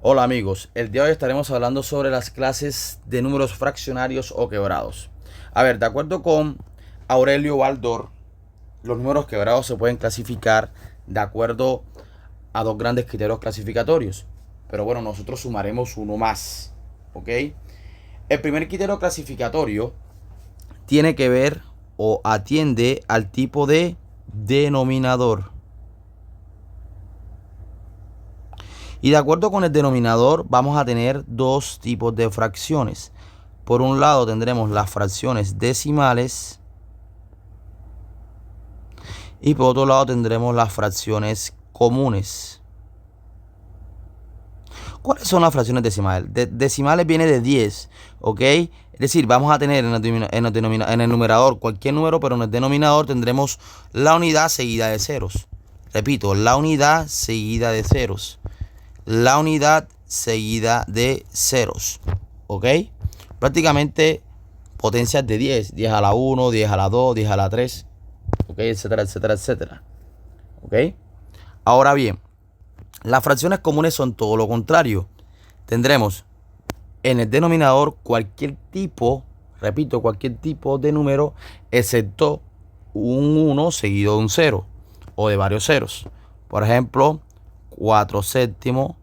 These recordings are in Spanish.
Hola amigos, el día de hoy estaremos hablando sobre las clases de números fraccionarios o quebrados. A ver, de acuerdo con Aurelio Baldor, los números quebrados se pueden clasificar de acuerdo a dos grandes criterios clasificatorios. Pero bueno, nosotros sumaremos uno más, ¿ok? El primer criterio clasificatorio tiene que ver o atiende al tipo de denominador. Y de acuerdo con el denominador vamos a tener dos tipos de fracciones. Por un lado tendremos las fracciones decimales y por otro lado tendremos las fracciones comunes. ¿Cuáles son las fracciones decimales? Decimales viene de 10, ¿ok? Es decir, vamos a tener en el numerador cualquier número, pero en el denominador tendremos la unidad seguida de ceros. Repito, la unidad seguida de ceros. La unidad seguida de ceros, ¿ok? Prácticamente potencias de 10, 10 a la 1, 10 a la 2, 10 a la 3, ¿ok? Etcétera, etcétera, etcétera, ¿ok? Ahora bien, las fracciones comunes son todo lo contrario. Tendremos en el denominador cualquier tipo, repito, cualquier tipo de número, excepto un 1 seguido de un 0 o de varios ceros. Por ejemplo, 4 séptimos.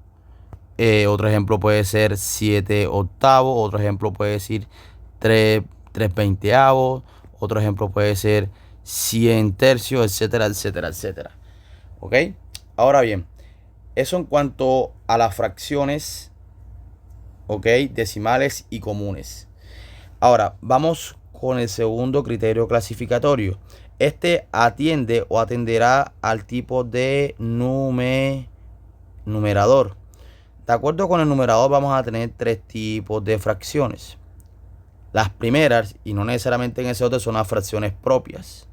Otro ejemplo puede ser 7 octavos. Otro ejemplo puede decir 3 veinteavos. Otro ejemplo puede ser 100 tercios, etcétera, etcétera, etcétera. ¿Ok? Ahora bien, eso en cuanto a las fracciones, ¿ok? Decimales y comunes. Ahora, vamos con el segundo criterio clasificatorio. Este atiende o atenderá al tipo de numerador. De acuerdo con el numerador vamos a tener tres tipos de fracciones. Las primeras, y no necesariamente en ese orden, son las fracciones propias.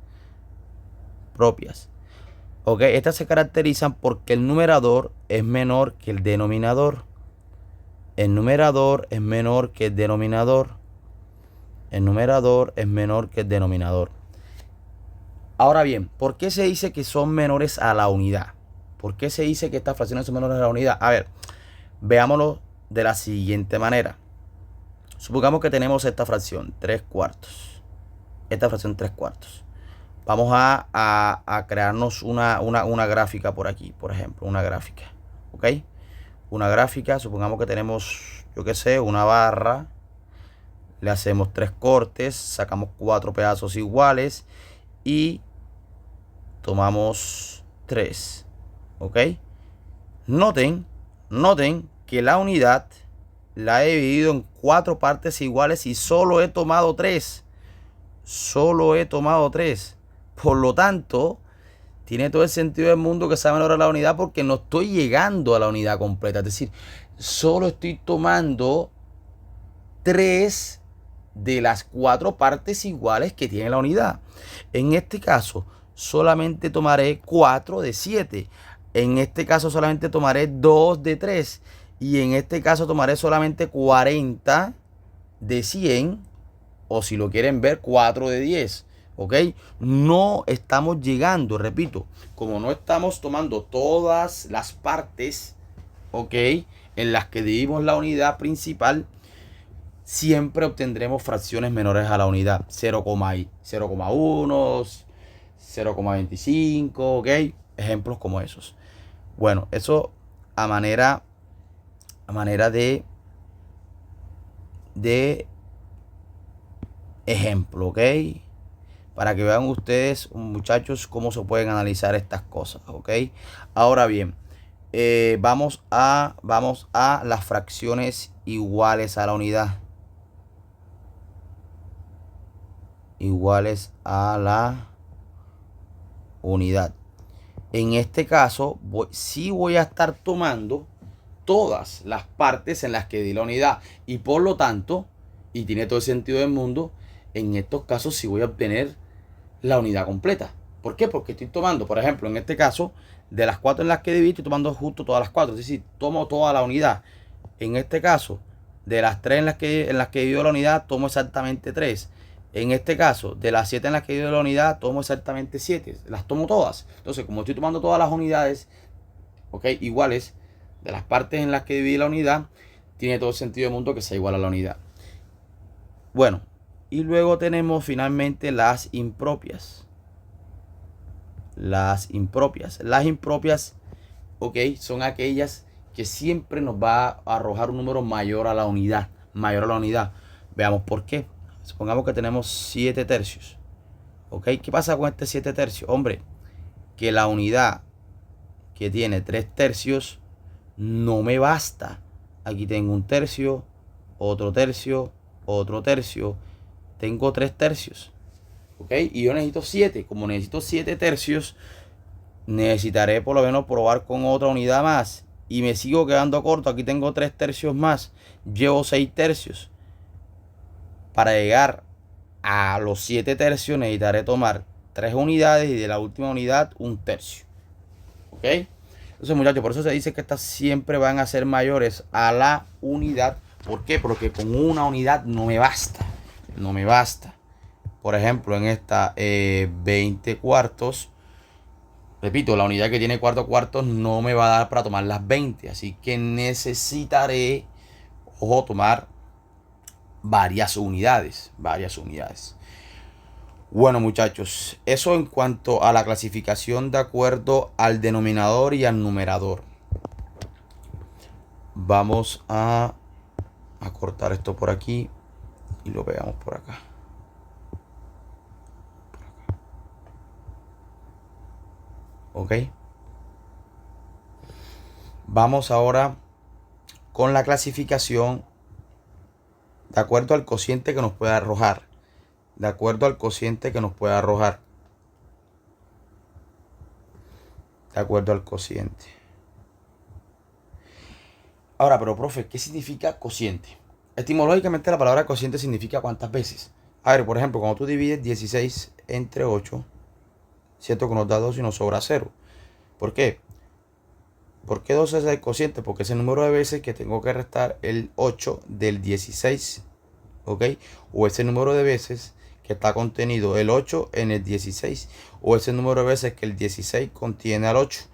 ¿Ok? Estas se caracterizan porque el numerador es menor que el denominador. El numerador es menor que el denominador. El numerador es menor que el denominador. Ahora bien, ¿por qué se dice que son menores a la unidad? ¿Por qué se dice que estas fracciones son menores a la unidad? A ver, veámoslo de la siguiente manera. Supongamos que tenemos esta fracción, 3 cuartos. Esta fracción 3 cuartos. Vamos a crearnos una gráfica por aquí, por ejemplo, una gráfica. ¿Ok? Una gráfica, supongamos que tenemos, yo qué sé, una barra. Le hacemos 3 cortes, sacamos 4 pedazos iguales y tomamos 3. ¿Ok? Noten que la unidad la he dividido en 4 partes iguales y solo he tomado 3. Solo he tomado 3. Por lo tanto, tiene todo el sentido del mundo que sea menor a la unidad porque no estoy llegando a la unidad completa. Es decir, solo estoy tomando 3 de las 4 partes iguales que tiene la unidad. En este caso, solamente tomaré 4 de 7. En este caso, solamente tomaré 2 de 3. Y en este caso, tomaré solamente 40 de 100. O si lo quieren ver, 4 de 10. ¿Ok? No estamos llegando, repito, como no estamos tomando todas las partes, ¿ok? En las que dividimos la unidad principal, siempre obtendremos fracciones menores a la unidad. 0,1, 0,25, ¿ok? Ejemplos como esos. Bueno, eso a manera de ejemplo, ¿ok? Para que vean ustedes, muchachos, cómo se pueden analizar estas cosas, ¿ok? Ahora bien, vamos a las fracciones iguales a la unidad. Iguales a la unidad. En este caso, sí voy a estar tomando todas las partes en las que di la unidad. Y por lo tanto, y tiene todo el sentido del mundo, en estos casos sí voy a obtener la unidad completa. ¿Por qué? Porque estoy tomando, por ejemplo, en este caso, de las 4 en las que dividí, estoy tomando justo todas las 4. Es decir, tomo toda la unidad. En este caso, de las 3 en las que divido la unidad, tomo exactamente 3. En este caso, de las 7 en las que divido la unidad, tomo exactamente 7. Las tomo todas. Entonces, como estoy tomando todas las unidades, ¿ok? Iguales, de las partes en las que divide la unidad, tiene todo el sentido del mundo que sea igual a la unidad. Bueno, y luego tenemos finalmente las impropias. Las impropias, ok, son aquellas que siempre nos va a arrojar un número mayor a la unidad. Veamos por qué. Supongamos que tenemos 7 tercios. Ok, ¿qué pasa con este 7 tercios? Hombre, que la unidad que tiene 3 tercios no me basta. Aquí tengo un tercio, otro tercio, otro tercio. Tengo 3 tercios. Ok, y yo necesito 7. Como necesito 7 tercios, necesitaré por lo menos probar con otra unidad más. Y me sigo quedando corto. Aquí tengo 3 tercios más. Llevo 6 tercios. Para llegar a los 7 tercios necesitaré tomar 3 unidades y de la última unidad un tercio. ¿Ok? Entonces, muchachos, por eso se dice que estas siempre van a ser mayores a la unidad. ¿Por qué? Porque con una unidad no me basta. No me basta. Por ejemplo, en esta 20 cuartos. Repito, la unidad que tiene 4 cuartos no me va a dar para tomar las 20. Así que necesitaré, ojo, tomar varias unidades. Bueno, muchachos, eso en cuanto a la clasificación de acuerdo al denominador y al numerador. Vamos a cortar esto por aquí y lo veamos por acá. Ok. Vamos ahora con la clasificación de acuerdo al cociente que nos pueda arrojar. De acuerdo al cociente que nos pueda arrojar. De acuerdo al cociente. Ahora, pero profe, ¿qué significa cociente? Etimológicamente la palabra cociente significa cuántas veces. A ver, por ejemplo, cuando tú divides 16 entre 8, cierto que nos da 2 y nos sobra 0. ¿Por qué? ¿Por qué 2 es el cociente? Porque es el número de veces que tengo que restar el 8 del 16. ¿Ok? O ese número de veces que está contenido el 8 en el 16. O ese número de veces que el 16 contiene al 8.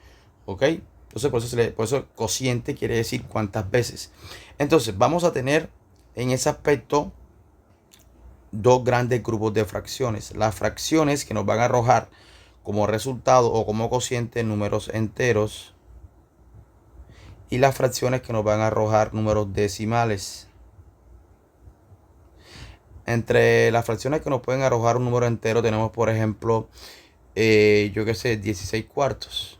¿Ok? Entonces por eso cociente quiere decir cuántas veces. Entonces vamos a tener en ese aspecto dos grandes grupos de fracciones. Las fracciones que nos van a arrojar como resultado o como cociente números enteros. Y las fracciones que nos van a arrojar números decimales. Entre las fracciones que nos pueden arrojar un número entero tenemos, por ejemplo, yo que sé, 16 cuartos,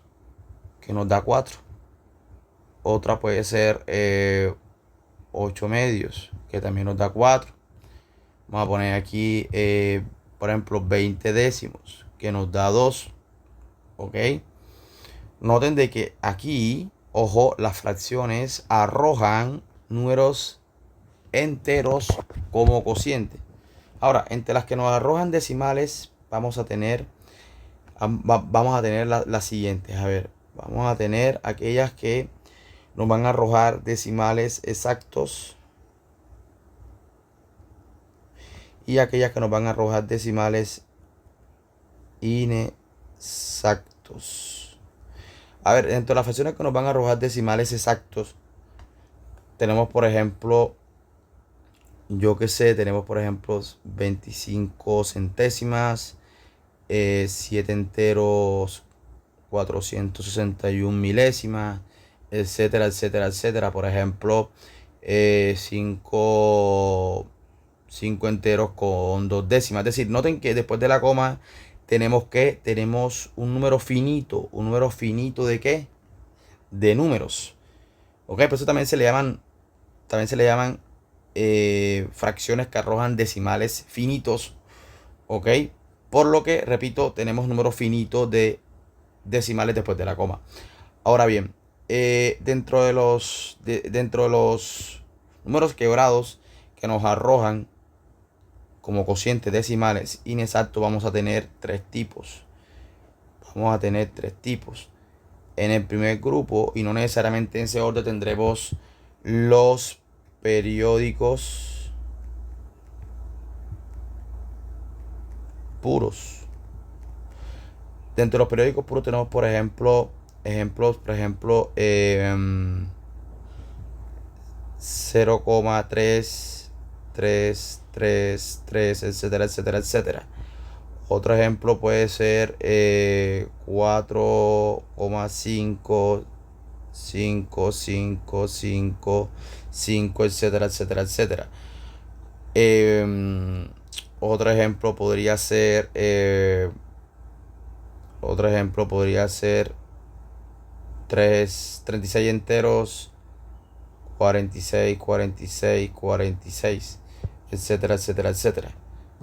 que nos da 4. Otra puede ser 8 medios, que también nos da 4. Vamos a poner aquí, por ejemplo, 20 décimos, que nos da 2. ¿Ok? Noten de que aquí, ojo, las fracciones arrojan números enteros como cociente. Ahora, entre las que nos arrojan decimales, vamos a tener las siguientes. A ver, vamos a tener aquellas que nos van a arrojar decimales exactos y aquellas que nos van a arrojar decimales inexactos. A ver, dentro de las fracciones que nos van a arrojar decimales exactos, tenemos, por ejemplo, yo que sé, tenemos, por ejemplo, 25 centésimas, 7 enteros, 461 milésimas, etcétera, etcétera, etcétera. Por ejemplo, 5 enteros con 2 décimas. Es decir, noten que después de la coma tenemos un número finito. ¿Un número finito de qué? De números. Ok, por eso también se le llaman fracciones que arrojan decimales finitos. Ok, por lo que, repito, tenemos números finitos de decimales después de la coma. Ahora bien, dentro de los números quebrados que nos arrojan como cocientes decimales inexactos, vamos a tener 3 tipos. En el primer grupo, y no necesariamente en ese orden, tendremos los periódicos puros. Dentro de los periódicos puros tenemos, por ejemplo, 0,333, etcétera, etcétera, etcétera. Otro ejemplo puede ser 4,5, 5, 5, 5, 5, etcétera, etcétera, etcétera. Otro ejemplo podría ser otro ejemplo podría ser 36 enteros, 46, 46, 46, etcétera, etcétera, etcétera.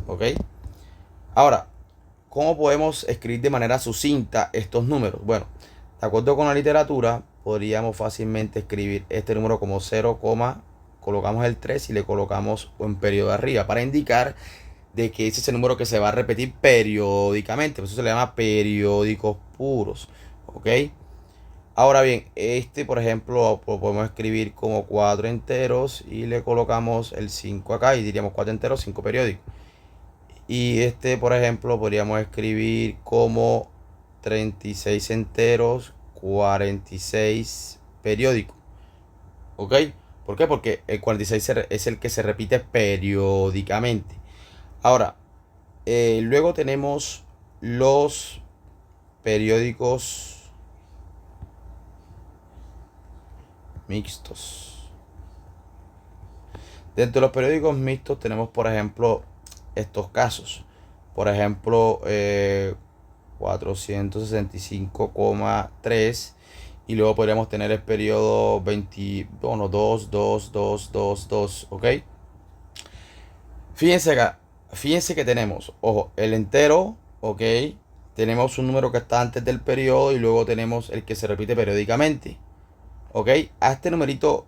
¿Ok? Ahora, ¿cómo podemos escribir de manera sucinta estos números? Bueno, de acuerdo con la literatura, podríamos fácilmente escribir este número como 0, colocamos el 3 y le colocamos un periodo arriba para indicar de que ese es el número que se va a repetir periódicamente. Por eso se le llama periódicos puros. ¿Ok? Ahora bien, por ejemplo, lo podemos escribir como 4 enteros y le colocamos el 5 acá y diríamos 4 enteros, 5 periódicos. Y por ejemplo, podríamos escribir como 36 enteros, 46 periódicos. ¿Ok? ¿Por qué? Porque el 46 es el que se repite periódicamente. Ahora, luego tenemos los periódicos mixtos. Dentro de los periódicos mixtos tenemos, por ejemplo, estos casos. Por ejemplo, 465,3 y luego podríamos tener el periodo 2, 2, 2, 2, 2, ¿ok? Fíjense acá, fíjense que tenemos, ojo, el entero, ¿ok? Tenemos un número que está antes del periodo y luego tenemos el que se repite periódicamente, ¿ok? A este numerito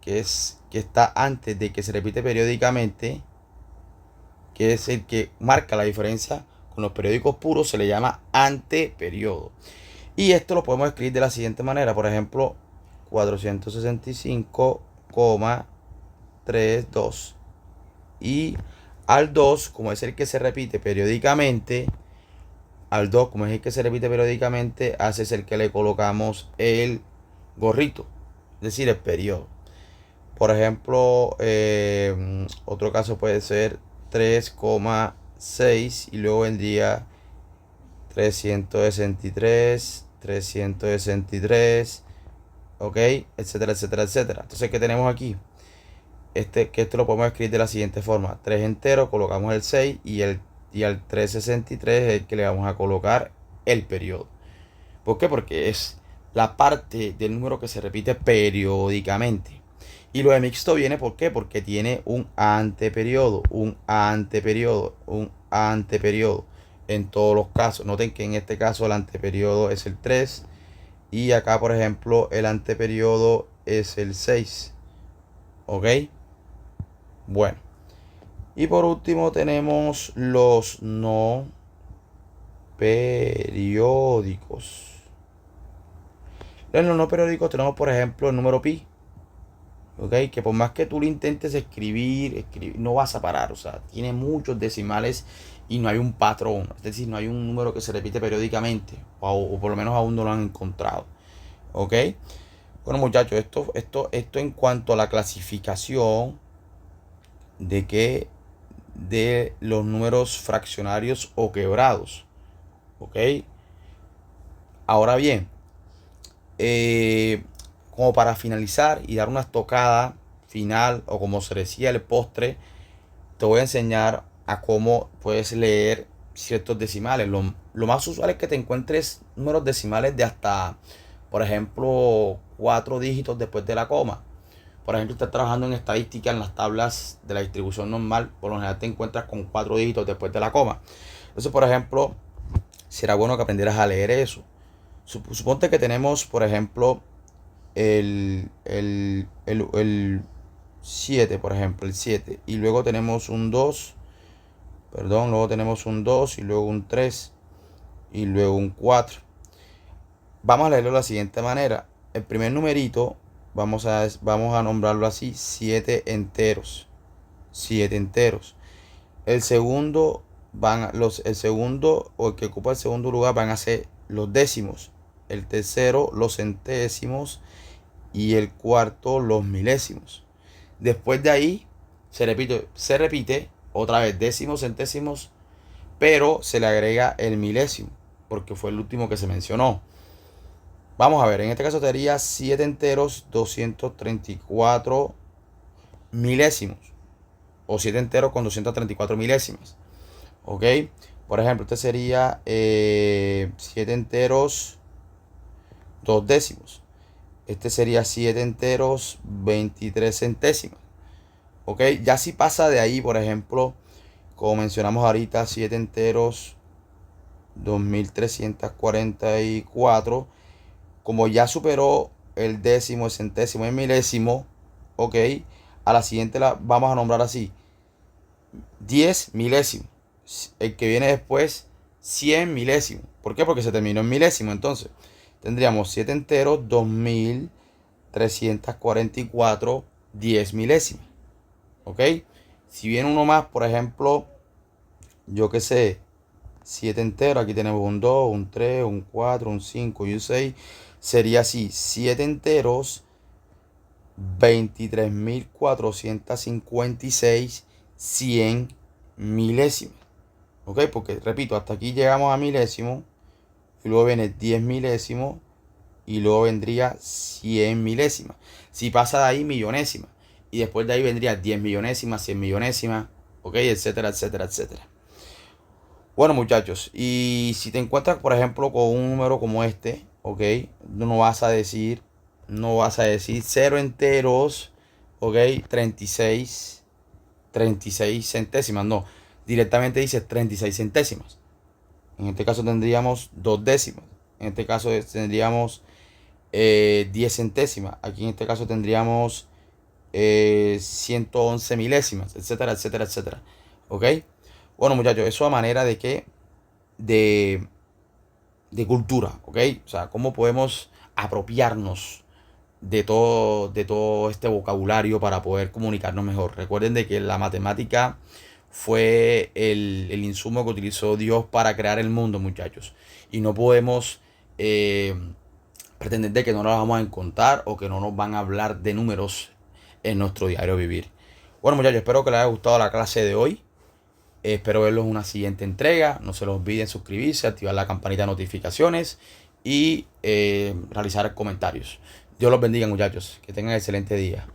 que está antes de que se repite periódicamente, que es el que marca la diferencia con los periódicos puros, se le llama anteperiodo. Y esto lo podemos escribir de la siguiente manera. Por ejemplo, 465,32. Y al 2, como es el que se repite periódicamente, hace es el que le colocamos el gorrito, es decir, el periodo. Por ejemplo, otro caso puede ser 3,6 y luego vendría 363, 363, ok, etcétera, etcétera, etcétera. Entonces, ¿qué tenemos aquí? Que esto lo podemos escribir de la siguiente forma: 3 enteros, colocamos el 6 y al 363 es el que le vamos a colocar el periodo. ¿Por qué? Porque es la parte del número que se repite periódicamente. Y lo de mixto viene, ¿por qué? Porque tiene un anteperiodo, un anteperiodo, un anteperiodo. En todos los casos. Noten que en este caso el anteperiodo es el 3. Y acá, por ejemplo, el anteperiodo es el 6. ¿Ok? Bueno. Y por último tenemos los no periódicos. En los no periódicos tenemos, por ejemplo, el número pi. ¿Ok? Que por más que tú lo intentes escribir, no vas a parar. O sea, tiene muchos decimales y no hay un patrón. Es decir, no hay un número que se repite periódicamente. O por lo menos aún no lo han encontrado. ¿Ok? Bueno, muchachos, esto en cuanto a la clasificación de los números fraccionarios o quebrados. ¿Ok? Ahora bien, como para finalizar y dar una estocada final, o como se decía el postre, te voy a enseñar a cómo puedes leer ciertos decimales. Lo más usual es que te encuentres números decimales de hasta, por ejemplo, 4 dígitos después de la coma. Por ejemplo, estás trabajando en estadística en las tablas de la distribución normal, por lo general te encuentras con 4 dígitos después de la coma. Entonces, por ejemplo, será bueno que aprendieras a leer eso. Suponte que tenemos, por ejemplo, el 7, por ejemplo, el 7. Y luego tenemos un 2, luego tenemos un 2 y luego un 3 y luego un 4. Vamos a leerlo de la siguiente manera. El primer numerito, vamos a nombrarlo así: 7 enteros. 7 enteros. El segundo, el segundo, o el que ocupa el segundo lugar, van a ser los décimos. El tercero, los centésimos. Y el cuarto, los milésimos. Después de ahí se repite otra vez décimos, centésimos, pero se le agrega el milésimo, porque fue el último que se mencionó. Vamos a ver, en este caso sería 7 enteros 234 milésimos. O 7 enteros con 234 milésimas. ¿Ok? Por ejemplo, este sería 7 enteros 2 décimos. Este sería 7 enteros 23 centésimas. ¿Ok? Ya si pasa de ahí, por ejemplo, como mencionamos ahorita, 7 enteros 2344. Como ya superó el décimo, el centésimo y el milésimo, ok, a la siguiente la vamos a nombrar así: 10 milésimos. El que viene después, 100 milésimos. ¿Por qué? Porque se terminó en milésimo. Entonces, tendríamos 7 enteros, 2344, 10 milésimas. ¿Ok? Si viene uno más, por ejemplo, yo que sé, 7 enteros, aquí tenemos un 2, un 3, un 4, un 5 y un 6. Sería así: 7 enteros, 23.456, 100 milésimas. ¿Ok? Porque, repito, hasta aquí llegamos a milésimo. Y luego viene 10 milésimos. Y luego vendría 100 milésimas. Si pasa de ahí, millonésima. Y después de ahí vendría 10 millonésimas, 100 millonésimas. ¿Ok? Etcétera, etcétera, etcétera. Bueno, muchachos, y si te encuentras, por ejemplo, con un número como este, ¿ok? No vas a decir, no vas a decir 0 enteros, ¿ok? 36 centésimas, no. Directamente dices 36 centésimas. En este caso tendríamos 2 décimas. En este caso tendríamos 10 centésimas. Aquí en este caso tendríamos 111 milésimas, etcétera, etcétera, etcétera. ¿Ok? Bueno, muchachos, eso a manera de que de, de cultura, ¿ok? O sea, cómo podemos apropiarnos de todo este vocabulario para poder comunicarnos mejor. Recuerden de que la matemática fue el insumo que utilizó Dios para crear el mundo, muchachos. Y no podemos pretender de que no nos vamos a encontrar o que no nos van a hablar de números en nuestro diario vivir. Bueno, muchachos, espero que les haya gustado la clase de hoy. Espero verlos en una siguiente entrega. No se les olviden suscribirse, activar la campanita de notificaciones y realizar comentarios. Dios los bendiga, muchachos. Que tengan excelente día.